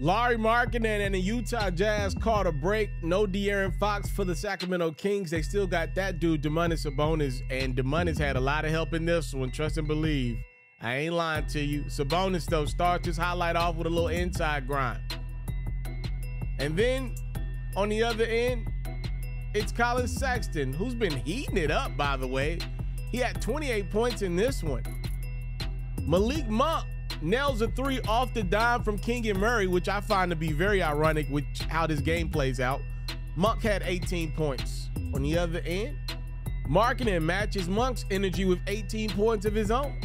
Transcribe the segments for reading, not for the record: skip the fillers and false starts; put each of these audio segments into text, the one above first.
Larry Markkinen and the Utah Jazz caught a break. No De'Aaron Fox for the Sacramento Kings. They still got that dude, Domantas Sabonis, and Domantas had a lot of help in this one. Trust and believe. I ain't lying to you. Sabonis, though, starts his highlight off with a little inside grind. And then, on the other end, it's Colin Sexton, who's been heating it up, by the way. He had 28 points in this one. Malik Monk nails a three off the dime from Keegan Murray, which I find to be very ironic with how this game plays out. Monk had 18 points. On the other end, Markkinen matches Monk's energy with 18 points of his own.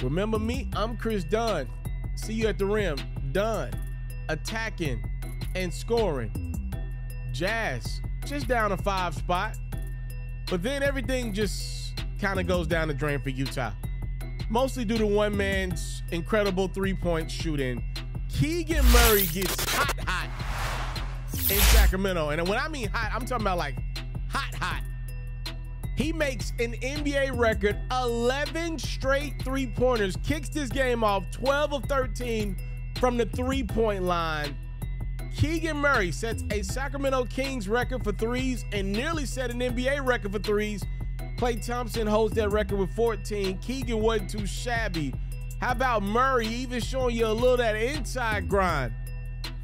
Remember me? I'm Chris Dunn. See you at the rim. Dunn, attacking and scoring. Jazz just down a 5 spot. But then everything just kind of goes down the drain for Utah. Mostly due to one man's incredible three-point shooting. Keegan Murray gets hot in Sacramento. And when I mean hot, I'm talking about like hot. He makes an NBA record 11 straight three-pointers, kicks this game off 12 of 13 from the three-point line. Keegan Murray sets a Sacramento Kings record for threes and nearly set an NBA record for threes. Klay Thompson holds that record with 14. Keegan wasn't too shabby. How about Murray even showing you a little of that inside grind?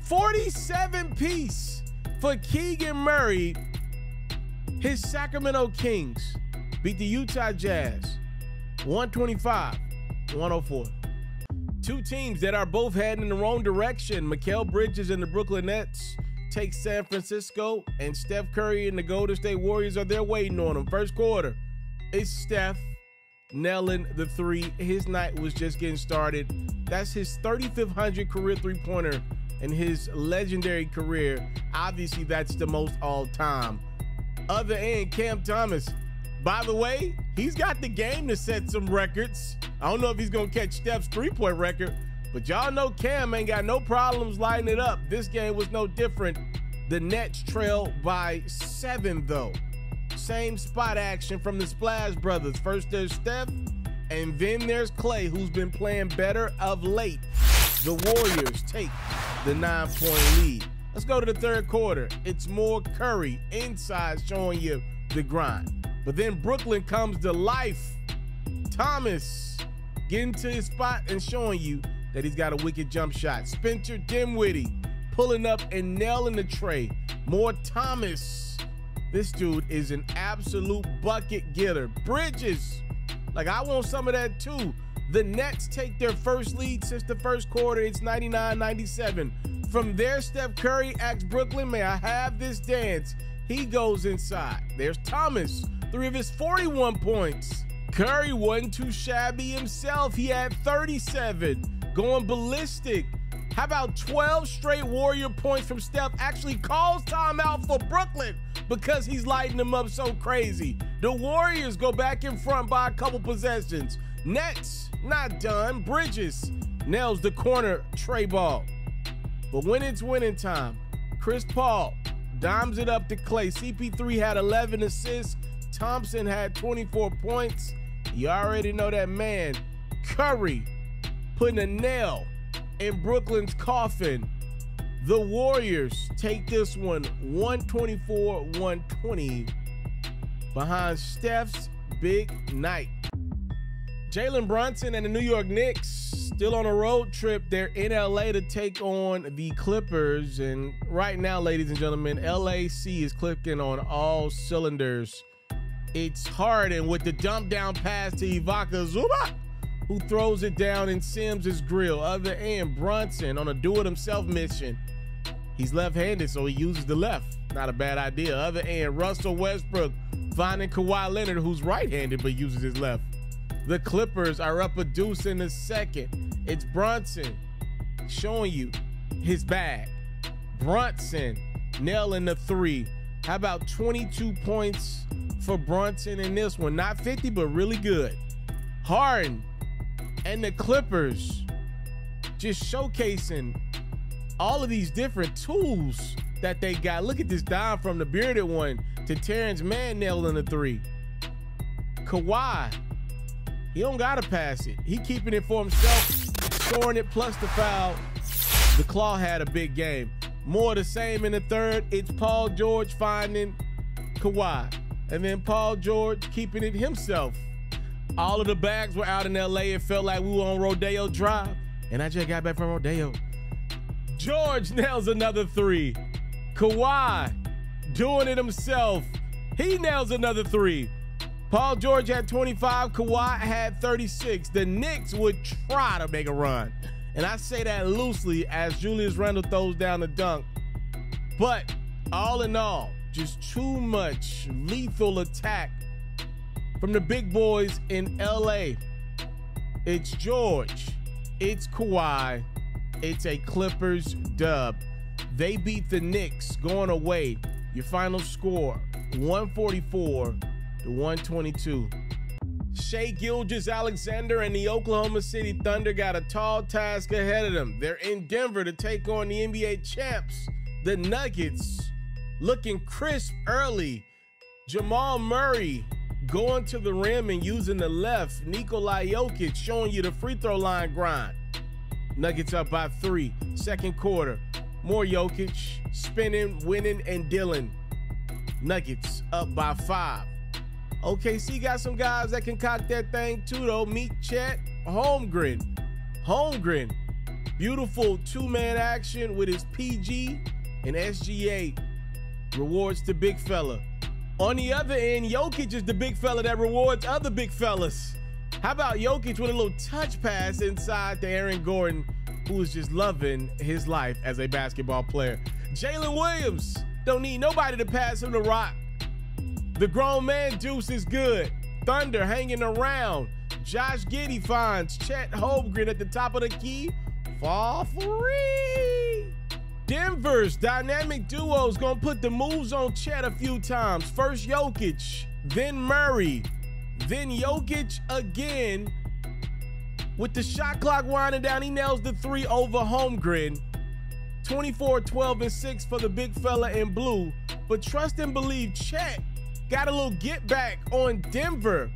47-piece for Keegan Murray. His Sacramento Kings beat the Utah Jazz 125-104. Two teams that are both heading in the wrong direction. Mikal Bridges and the Brooklyn Nets take San Francisco, and Steph Curry and the Golden State Warriors are there waiting on him. First quarter, it's Steph nailing the three. His night was just getting started. That's his 3,500 career three-pointer in his legendary career. Obviously, that's the most all-time. Other end, Cam Thomas. By the way, he's got the game to set some records. I don't know if he's going to catch Steph's three-point record, but y'all know Cam ain't got no problems lighting it up. This game was no different. The Nets trail by 7, though. Same spot action from the Splash Brothers. First there's Steph, and then there's Klay, who's been playing better of late. The Warriors take the 9-point lead. Let's go to the third quarter. It's more Curry inside showing you the grind. But then Brooklyn comes to life. Thomas getting to his spot and showing you that he's got a wicked jump shot. Spencer Dinwiddie pulling up and nailing the tray. More Thomas. This dude is an absolute bucket getter. Bridges, like I want some of that too. The Nets take their first lead since the first quarter. It's 99-97. From there, Steph Curry asks Brooklyn, may I have this dance? He goes inside. There's Thomas, 3 of his 41 points. Curry wasn't too shabby himself. He had 37, going ballistic. How about 12 straight Warrior points from Steph? Actually calls timeout for Brooklyn because he's lighting them up so crazy. The Warriors go back in front by a couple possessions. Nets, not done. Bridges nails the corner tray ball. But when it's winning time, Chris Paul dimes it up to Klay. CP3 had 11 assists. Thompson had 24 points. You already know that man. Curry putting a nail in Brooklyn's coffin. The Warriors take this one 124-120 behind Steph's big night. Jalen Brunson and the New York Knicks still on a road trip. They're in LA to take on the Clippers. And right now, ladies and gentlemen, LAC is clicking on all cylinders. It's Harden with the dump down pass to Ibaka Zubac, who throws it down in Sims' grill. Other end, Brunson on a do-it-himself mission. He's left-handed, so he uses the left. Not a bad idea. Other end, Russell Westbrook finding Kawhi Leonard, who's right-handed but uses his left. The Clippers are up a deuce in the second. It's Brunson showing you his bag. Brunson nailing the three. How about 22 points for Brunson in this one? Not 50, but really good. Harden and the Clippers just showcasing all of these different tools that they got. Look at this dive from the bearded one to Terrence Mann nailing the three. Kawhi, he don't gotta pass it. He keeping it for himself, scoring it plus the foul. The Claw had a big game. More of the same in the third. It's Paul George finding Kawhi. And then Paul George keeping it himself. All of the bags were out in LA. It felt like we were on Rodeo Drive. And I just got back from Rodeo. George nails another three. Kawhi doing it himself. He nails another three. Paul George had 25. Kawhi had 36. The Knicks would try to make a run. And I say that loosely as Julius Randle throws down the dunk. But all in all, just too much lethal attack from the big boys in LA. It's George. It's Kawhi. It's a Clippers dub. They beat the Knicks going away. Your final score, 144-122. Shai Gilgeous-Alexander and the Oklahoma City Thunder got a tall task ahead of them. They're in Denver to take on the NBA champs, the Nuggets. Looking crisp early. Jamal Murray going to the rim and using the left. Nikola Jokic showing you the free throw line grind. Nuggets up by 3. Second quarter. More Jokic spinning, winning, and dealing. Nuggets up by 5. OKC got some guys that can cock that thing too, though. Meet Chet Holmgren. Holmgren, beautiful two-man action with his PG and SGA. Rewards the big fella. On the other end, Jokic is the big fella that rewards other big fellas. How about Jokic with a little touch pass inside to Aaron Gordon, who is just loving his life as a basketball player. Jalen Williams don't need nobody to pass him the rock. The grown man juice is good. Thunder hanging around. Josh Giddey finds Chet Holmgren at the top of the key. Fall free. Denver's dynamic duo is gonna put the moves on Chet a few times. First Jokic, then Murray, then Jokic again. With the shot clock winding down, he nails the 3 over Holmgren. 24, 12, and 6 for the big fella in blue. But trust and believe, Chet got a little get back on Denver.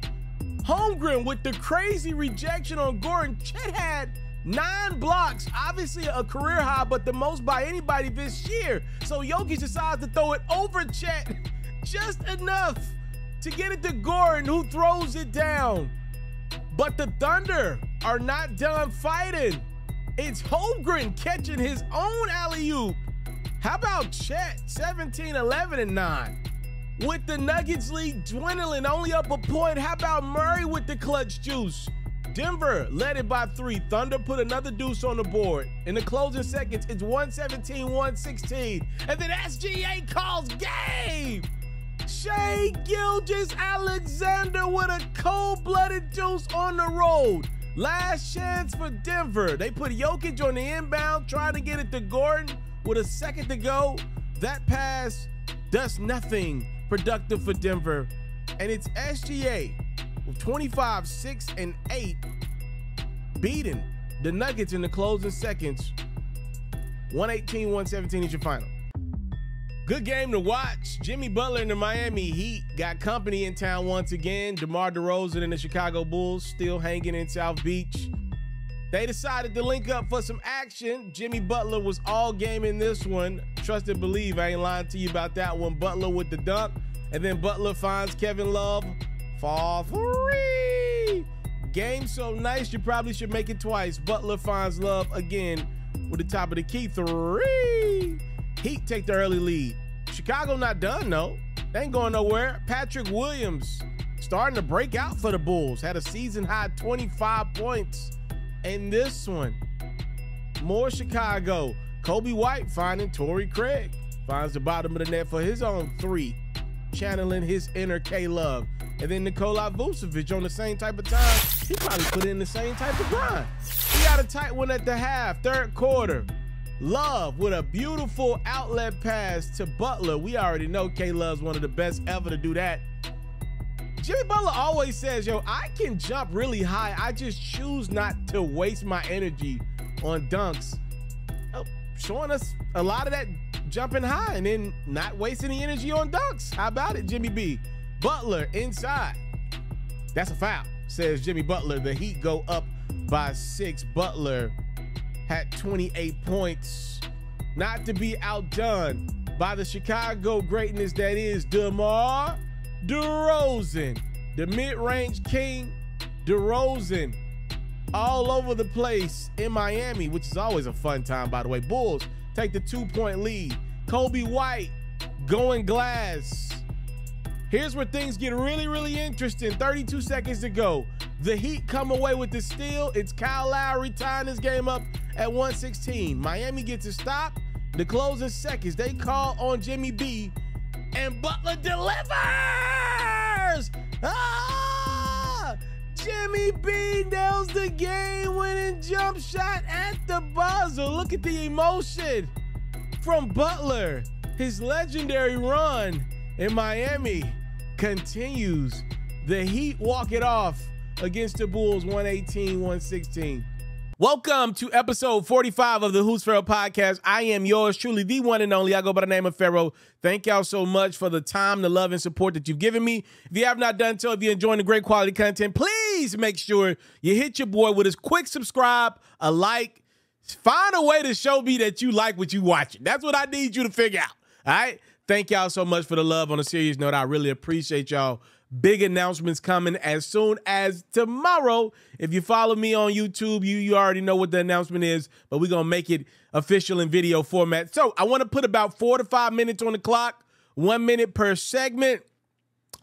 Holmgren with the crazy rejection on Gordon. Chet had 9 blocks, obviously a career high, but the most by anybody this year. So Jokic decides to throw it over Chet just enough to get it to Gordon, who throws it down. But the Thunder are not done fighting. It's Holmgren catching his own alley-oop. How about Chet, 17, 11, and 9? With the Nuggets lead dwindling, only up a point. How about Murray with the clutch juice? Denver led it by 3. Thunder put another deuce on the board. In the closing seconds, it's 117-116. And then SGA calls game. Shai Gilgeous-Alexander with a cold-blooded deuce on the road. Last chance for Denver. They put Jokic on the inbound, trying to get it to Gordon with a second to go. That pass does nothing productive for Denver. And it's SGA with 25, 6, and 8 beating the Nuggets in the closing seconds. 118-117 is your final. Good game to watch. Jimmy Butler and the Miami Heat got company in town once again. DeMar DeRozan and the Chicago Bulls still hanging in South Beach. They decided to link up for some action. Jimmy Butler was all game in this one. Trust and believe, I ain't lying to you about that one. Butler with the dunk, and then Butler finds Kevin Love. Fall free. Game so nice, you probably should make it twice. Butler finds Love again with the top of the key. 3. Heat take the early lead. Chicago not done, though. They ain't going nowhere. Patrick Williams starting to break out for the Bulls. Had a season-high 25 points in this one. More Chicago. Kobe White finding Torrey Craig. Finds the bottom of the net for his own 3. Channeling his inner K-Love. And then Nikola Vucevic on the same type of time. He probably put in the same type of grind. He got a tight one at the half, third quarter. Love with a beautiful outlet pass to Butler. We already know K-Love's one of the best ever to do that. Jimmy Butler always says, yo, I can jump really high. I just choose not to waste my energy on dunks. Oh, showing us a lot of that jumping high and then not wasting the energy on dunks. How about it, Jimmy B? Butler inside. That's a foul, says Jimmy Butler. The Heat go up by 6. Butler had 28 points. Not to be outdone by the Chicago greatness that is DeMar DeRozan, the mid-range king. DeRozan all over the place in Miami, which is always a fun time, by the way. Bulls take the 2-point lead. Kobe White going glass. Here's where things get really, really interesting. 32 seconds to go. The Heat come away with the steal. It's Kyle Lowry tying this game up at 116. Miami gets a stop. The closing seconds, they call on Jimmy B, and Butler delivers! Ah! Jimmy B nails the game-winning jump shot at the buzzer. Look at the emotion from Butler. His legendary run in Miami continues. The Heat walk it off against the Bulls, 118-116. Welcome to episode 45 of the Who's Ferro podcast. I am yours truly, the one and only. I go by the name of Ferro. Thank y'all so much for the time, the love, and support that you've given me. If you have not done so, if you're enjoying the great quality content, please make sure you hit your boy with a quick subscribe, a like. Find a way to show me that you like what you watching. That's what I need you to figure out. All right? Thank y'all so much for the love. On a serious note, I really appreciate y'all. Big announcements coming as soon as tomorrow. If you follow me on YouTube, you already know what the announcement is, but we're going to make it official in video format. So I want to put about 4 to 5 minutes on the clock, 1 minute per segment.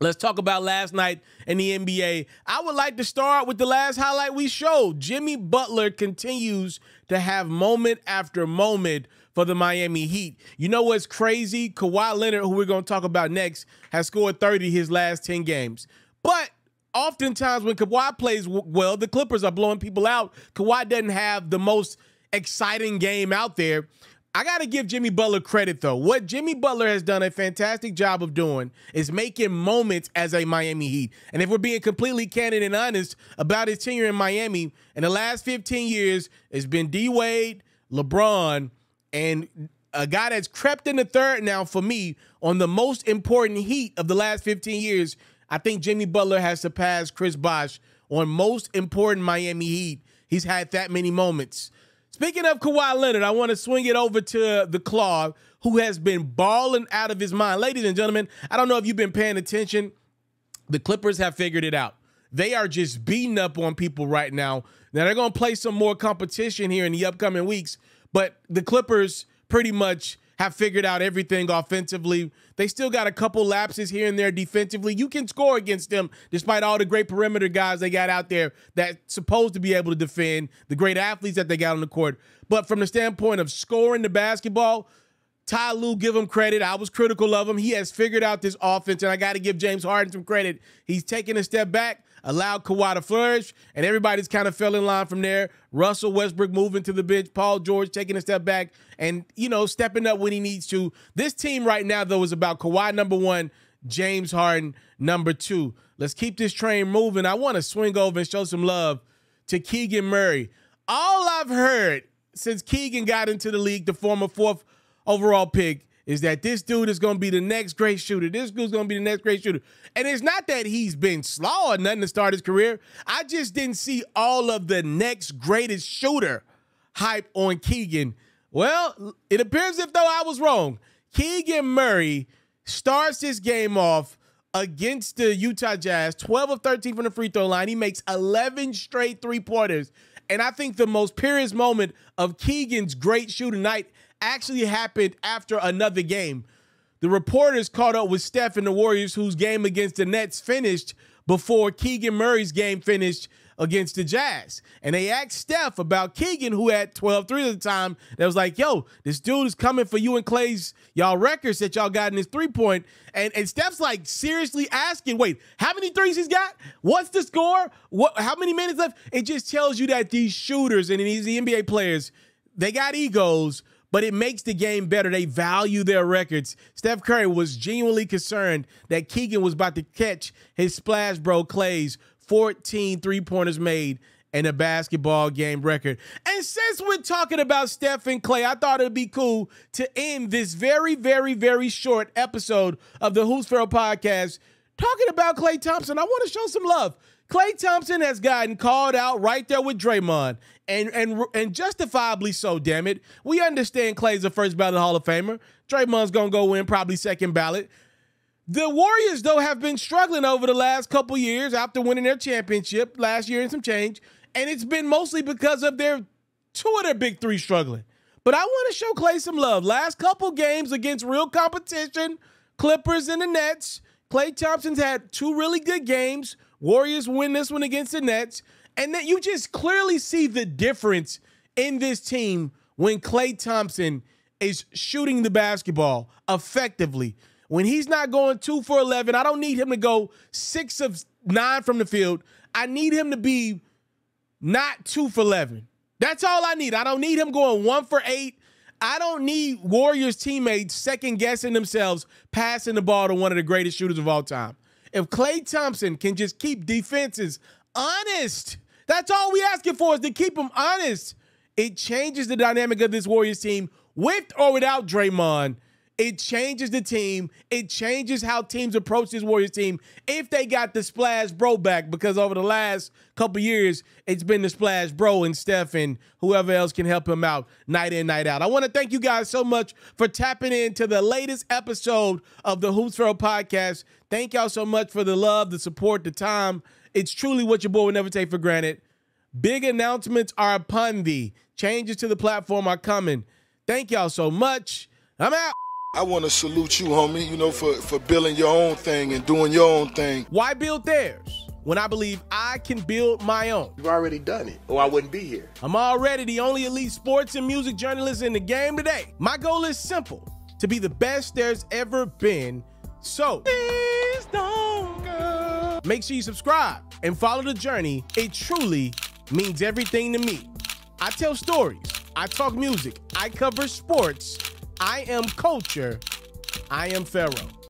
Let's talk about last night in the NBA. I would like to start with the last highlight we showed. Jimmy Butler continues to have moment after moment for the Miami Heat. You know what's crazy? Kawhi Leonard, who we're going to talk about next, has scored 30 his last 10 games. But oftentimes when Kawhi plays well, the Clippers are blowing people out. Kawhi doesn't have the most exciting game out there. I got to give Jimmy Butler credit, though. What Jimmy Butler has done a fantastic job of doing is making moments as a Miami Heat. And if we're being completely candid and honest about his tenure in Miami, in the last 15 years, it's been D-Wade, LeBron, and a guy that's crept in the third now for me on the most important Heat of the last 15 years. I think Jimmy Butler has surpassed Chris Bosh on most important Miami Heat. He's had that many moments. Speaking of Kawhi Leonard, I want to swing it over to the Claw, who has been balling out of his mind. Ladies and gentlemen, I don't know if you've been paying attention. The Clippers have figured it out. They are just beating up on people right now. Now, they're going to play some more competition here in the upcoming weeks, but the Clippers pretty much have figured out everything offensively. They still got a couple lapses here and there defensively. You can score against them despite all the great perimeter guys they got out there that's supposed to be able to defend, the great athletes that they got on the court. But from the standpoint of scoring the basketball, Ty Lue, give him credit. I was critical of him. He has figured out this offense, and I got to give James Harden some credit. He's taken a step back, allowed Kawhi to flourish, and everybody's kind of fell in line from there. Russell Westbrook moving to the bench, Paul George taking a step back and, stepping up when he needs to. This team right now, though, is about Kawhi number 1, James Harden number 2. Let's keep this train moving. I want to swing over and show some love to Keegan Murray. All I've heard since Keegan got into the league, the former 4th overall pick, is that this dude is going to be the next great shooter. This dude's going to be the next great shooter. And it's not that he's been slow or nothing to start his career. I just didn't see all of the next greatest shooter hype on Keegan. Well, it appears as though I was wrong. Keegan Murray starts this game off against the Utah Jazz, 12 of 13 from the free throw line. He makes 11 straight three-pointers. And I think the most purest moment of Keegan's great shooting night actually happened after another game. The reporters caught up with Steph and the Warriors, whose game against the Nets finished before Keegan Murray's game finished against the Jazz. And they asked Steph about Keegan, who had 12 threes at the time. That was like, yo, this dude is coming for you and Klays, y'all records that y'all got in his three-point. And Steph's like seriously asking, wait, how many threes he's got? What's the score? How many minutes left? It just tells you that these shooters and these NBA players, they got egos, but it makes the game better. They value their records. Steph Curry was genuinely concerned that Keegan was about to catch his splash bro Klays 14 three-pointers made and a basketball game record. And since we're talking about Steph and Klay, I thought it'd be cool to end this very, very, very short episode of the Who's Ferro podcast talking about Klay Thompson. I want to show some love. Klay Thompson has gotten called out right there with Draymond, and justifiably so, damn it. We understand Klay's a first ballot Hall of Famer. Draymond's going to go in probably second ballot. The Warriors, though, have been struggling over the last couple years after winning their championship last year and some change, and it's been mostly because of two of their big three struggling. But I want to show Klay some love. Last couple games against real competition, Clippers and the Nets, Klay Thompson's had two really good games. Warriors win this one against the Nets. And then you just clearly see the difference in this team when Klay Thompson is shooting the basketball effectively. When he's not going 2 for 11, I don't need him to go 6 of 9 from the field. I need him to be not 2 for 11. That's all I need. I don't need him going 1 for 8. I don't need Warriors teammates second-guessing themselves, passing the ball to one of the greatest shooters of all time. If Klay Thompson can just keep defenses honest, that's all we asking for is to keep them honest. It changes the dynamic of this Warriors team with or without Draymond. It changes the team. It changes how teams approach this Warriors team if they got the Splash Bro back, because over the last couple years, it's been the Splash Bro and Steph and whoever else can help him out night in, night out. I want to thank you guys so much for tapping into the latest episode of the Hoops Ferro podcast. Thank y'all so much for the love, the support, the time. It's truly what your boy would never take for granted. Big announcements are upon thee. Changes to the platform are coming. Thank y'all so much. I'm out. I want to salute you, homie, you know, for building your own thing and doing your own thing. Why build theirs when I believe I can build my own? You've already done it, or I wouldn't be here. I'm already the only elite sports and music journalist in the game today. My goal is simple, to be the best there's ever been. So, please don't go. Make sure you subscribe and follow the journey. It truly means everything to me. I tell stories. I talk music. I cover sports. I am culture. I am Ferro.